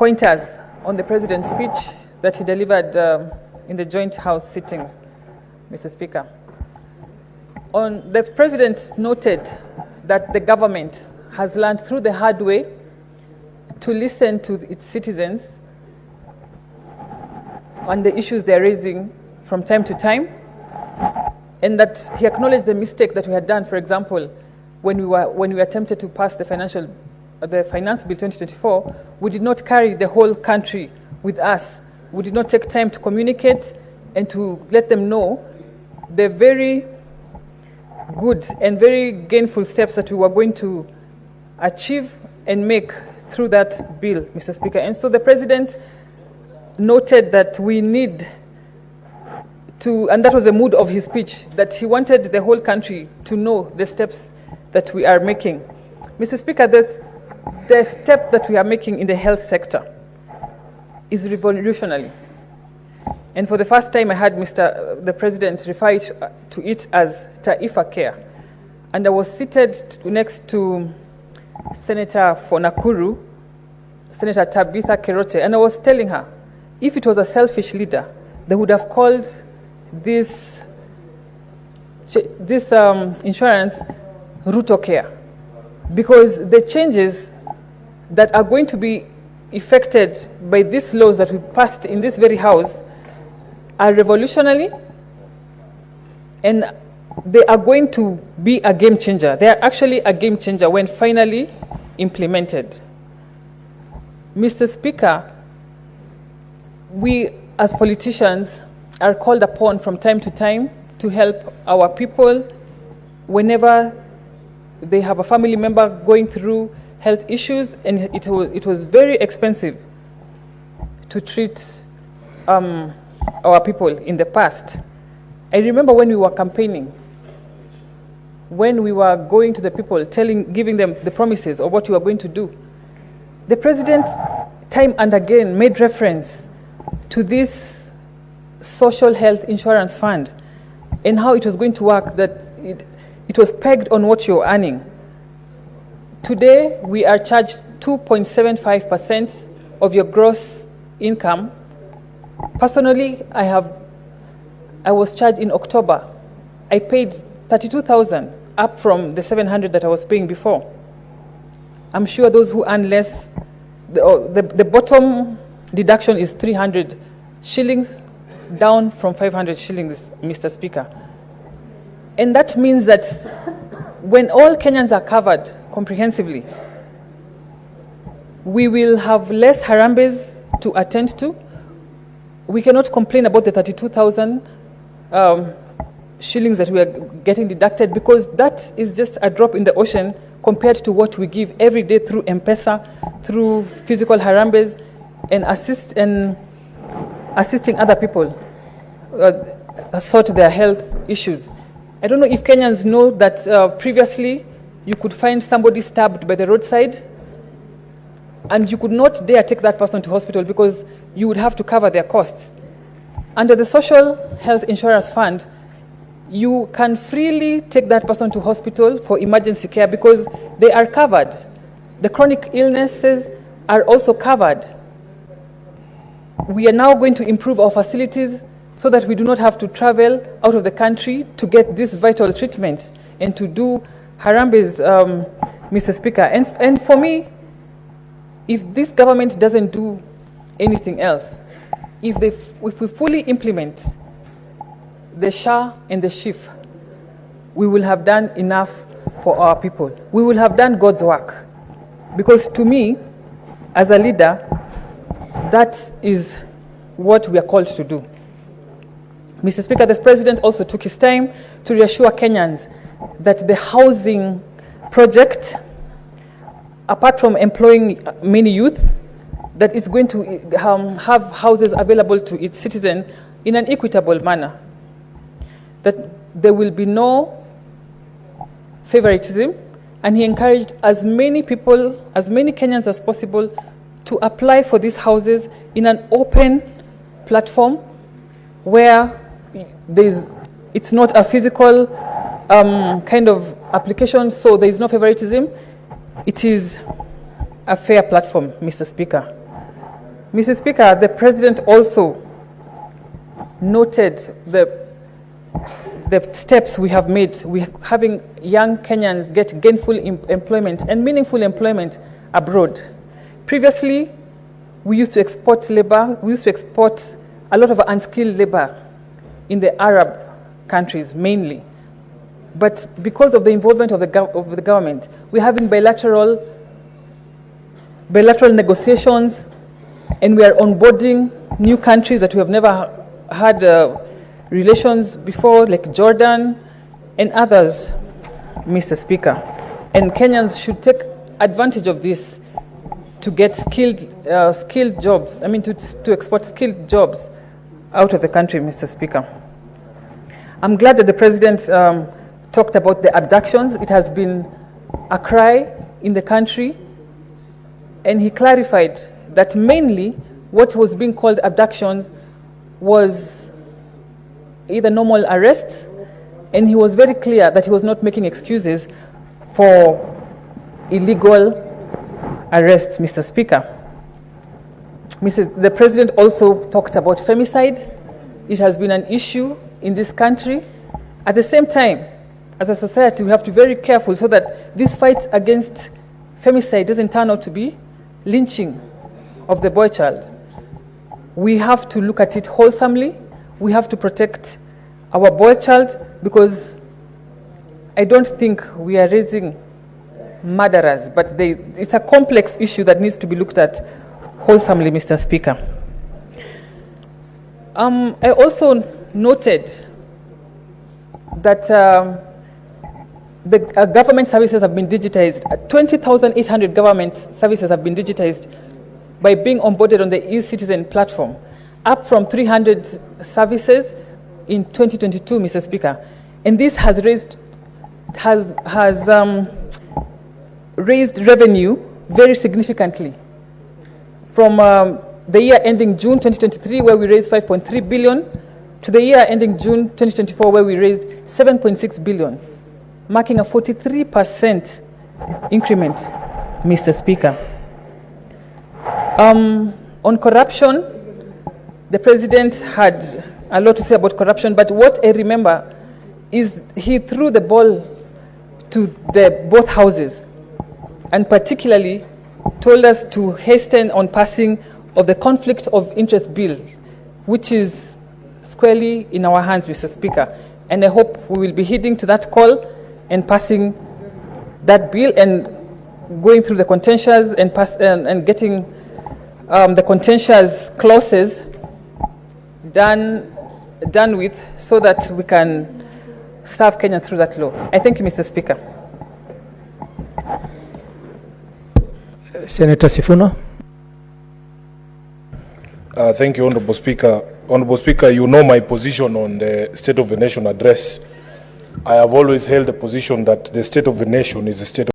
pointers on the President's speech that he delivered in the joint House sittings, Mr. Speaker. The President noted that the government has learned through the hard way to listen to its citizens on the issues they're raising from time to time, and that he acknowledged the mistake that we had done, for example, when we attempted to pass the Finance Bill 2024, we did not carry the whole country with us. We did not take time to communicate and to let them know the very good and very gainful steps that we were going to achieve and make through that bill, Mr. Speaker. And so the President noted that we need to, and that was the mood of his speech, that he wanted the whole country to know the steps that we are making. Mr. Speaker, the step that we are making in the health sector is revolutionary. And for the first time, I heard the President refer to it as Taifa Care. And I was seated next to Senator for Nakuru, Senator Tabitha Keroche, and I was telling her, if it was a selfish leader, they would have called this insurance Ruto Care, because the changes that are going to be effected by these laws that we passed in this very house are revolutionary, and they are going to be a game changer. They are actually a game changer when finally implemented. Mr. Speaker, we as politicians are called upon from time to time to help our people whenever they have a family member going through health issues, and it was very expensive to treat our people in the past. I remember when we were campaigning, when we were going to the people, giving them the promises of what we were going to do, the President time and again made reference to this social health insurance fund and how it was going to work, that it was pegged on what you're earning. Today, we are charged 2.75% of your gross income. Personally, I was charged in October. I paid 32,000, up from the 700 that I was paying before. I'm sure those who earn less, the bottom deduction is 300 shillings, down from 500 shillings, Mr. Speaker. And that means that when all Kenyans are covered comprehensively, we will have less harambes to attend to. We cannot complain about the 32,000 shillings that we are getting deducted, because that is just a drop in the ocean compared to what we give every day through M-Pesa, through physical harambes, and assisting other people sort their health issues. I don't know if Kenyans know that previously you could find somebody stabbed by the roadside and you could not dare take that person to hospital because you would have to cover their costs. Under the Social Health Insurance Fund, you can freely take that person to hospital for emergency care because they are covered. The chronic illnesses are also covered. We are now going to improve our facilities so that we do not have to travel out of the country to get this vital treatment and to do harambes, Mr. Speaker. And for me, if this government doesn't do anything else, if we fully implement the SHA and the SHIF, we will have done enough for our people. We will have done God's work. Because to me, as a leader, that is what we are called to do. Mr. Speaker, the President also took his time to reassure Kenyans that the housing project, apart from employing many youth, that it's going to have houses available to its citizens in an equitable manner, that there will be no favoritism, and he encouraged as many people, as many Kenyans as possible to apply for these houses in an open platform where it's not a physical kind of application, so there is no favoritism. It is a fair platform, Mr. Speaker. Mr. Speaker, the President also noted the steps we have made. We having young Kenyans get gainful employment and meaningful employment abroad. Previously, we used to export labor. We used to export a lot of unskilled labor in the Arab countries mainly. But because of the involvement of the government, we're having bilateral negotiations, and we are onboarding new countries that we have never had relations before, like Jordan and others, Mr. Speaker. And Kenyans should take advantage of this to get skilled jobs, to export skilled jobs out of the country, Mr. Speaker. I'm glad that the President talked about the abductions. It has been a cry in the country, and he clarified that mainly what was being called abductions was either normal arrests, and he was very clear that he was not making excuses for illegal arrests, Mr. Speaker. The President also talked about femicide. It has been an issue in this country. At the same time, as a society, we have to be very careful so that this fight against femicide doesn't turn out to be lynching of the boy child. We have to look at it wholesomely. We have to protect our boy child, because I don't think we are raising murderers, but it's a complex issue that needs to be looked at wholesomely, Mr. Speaker. I also noted that the government services have been digitized. 20,800 government services have been digitized by being onboarded on the e-Citizen platform, up from 300 services in 2022, Mr. Speaker. And this has raised revenue very significantly. From the year ending June 2023, where we raised 5.3 billion, to the year ending June 2024, where we raised 7.6 billion, marking a 43% increment, Mr. Speaker. On corruption, the President had a lot to say about corruption, but what I remember is he threw the ball to both houses, and particularly told us to hasten on passing of the conflict of interest bill, which is squarely in our hands, Mr. Speaker. And I hope we will be heeding to that call and passing that bill and going through the contentious and getting the contentious clauses done with, so that we can serve Kenya through that law. I thank you, Mr. Speaker. Senator Sifuna. Thank you, Honorable Speaker. Honorable Speaker, you know my position on the State of the Nation address. I have always held the position that the State of the Nation is the state of